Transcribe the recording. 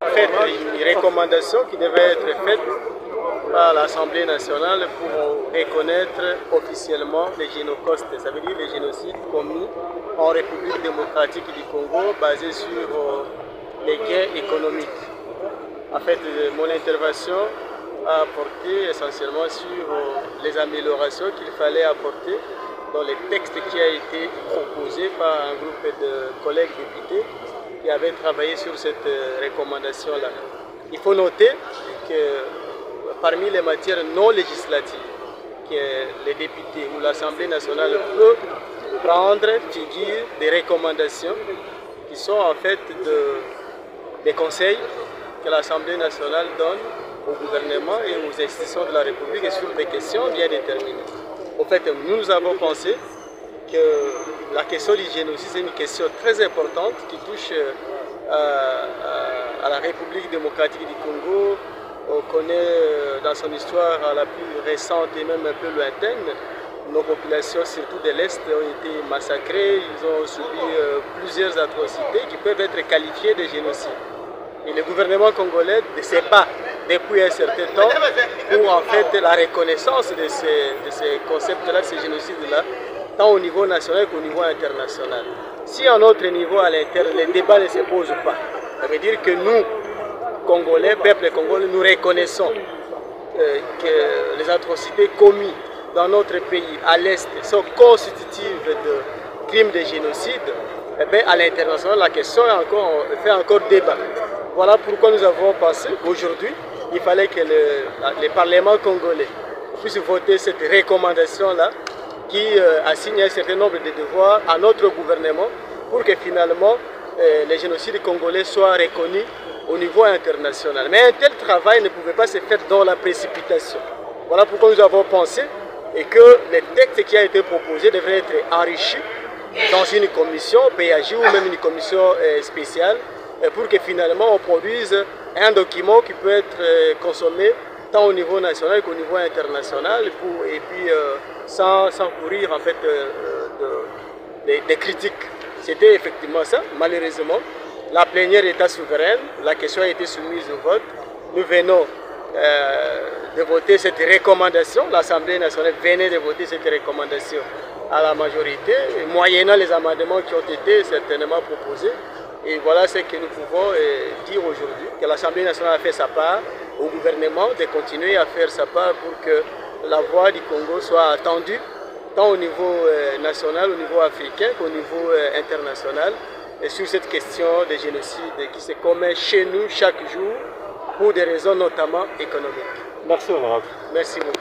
En fait, une recommandation qui devait être faite par l'Assemblée nationale pour reconnaître officiellement les génocodes, ça veut dire les génocides commis en République démocratique du Congo basés sur les gains économiques. En fait, mon intervention a porté essentiellement sur les améliorations qu'il fallait apporter dans les textes qui a été proposé par un groupe de collègues députés qui avaient travaillé sur cette recommandation-là. Il faut noter que parmi les matières non législatives que les députés ou l'Assemblée nationale peut prendre figure des recommandations qui sont en fait des conseils que l'Assemblée nationale donne au gouvernement et aux institutions de la République et sur des questions bien déterminées. En fait, nous avons pensé que la question du génocide est une question très importante qui touche à la République démocratique du Congo. On connaît dans son histoire la plus récente et même un peu lointaine, nos populations, surtout de l'Est, ont été massacrées, ils ont subi plusieurs atrocités qui peuvent être qualifiées de génocide. Et le gouvernement congolais se bat depuis un certain temps pour en fait la reconnaissance de ces concepts-là, de ces génocides-là, tant au niveau national qu'au niveau international. Si à notre niveau à l'interne, les débats ne se posent pas, ça veut dire que nous, Congolais, peuple congolais, nous reconnaissons que les atrocités commises dans notre pays à l'Est sont constitutives de crimes de génocide. Eh bien, à l'international, la question fait encore débat. Voilà pourquoi nous avons pensé qu'aujourd'hui, il fallait que le Parlement congolais puisse voter cette recommandation-là qui assigne un certain nombre de devoirs à notre gouvernement pour que finalement les génocides congolais soient reconnus au niveau international. Mais un tel travail ne pouvait pas se faire dans la précipitation. Voilà pourquoi nous avons pensé et que le texte qui a été proposé devrait être enrichi dans une commission PAJ ou même une commission spéciale pour que finalement on produise un document qui peut être consommé tant au niveau national qu'au niveau international et puis sans courir en fait des critiques. C'était effectivement ça, malheureusement. La plénière est souveraine, la question a été soumise au vote. Nous venons de voter cette recommandation, l'Assemblée nationale venait de voter cette recommandation à la majorité, moyennant les amendements qui ont été certainement proposés. Et voilà ce que nous pouvons dire aujourd'hui, que l'Assemblée nationale a fait sa part, au gouvernement de continuer à faire sa part pour que la voix du Congo soit entendue, tant au niveau national, au niveau africain qu'au niveau international, et sur cette question de génocide qui se commet chez nous chaque jour pour des raisons notamment économiques. Merci honorable. Merci beaucoup.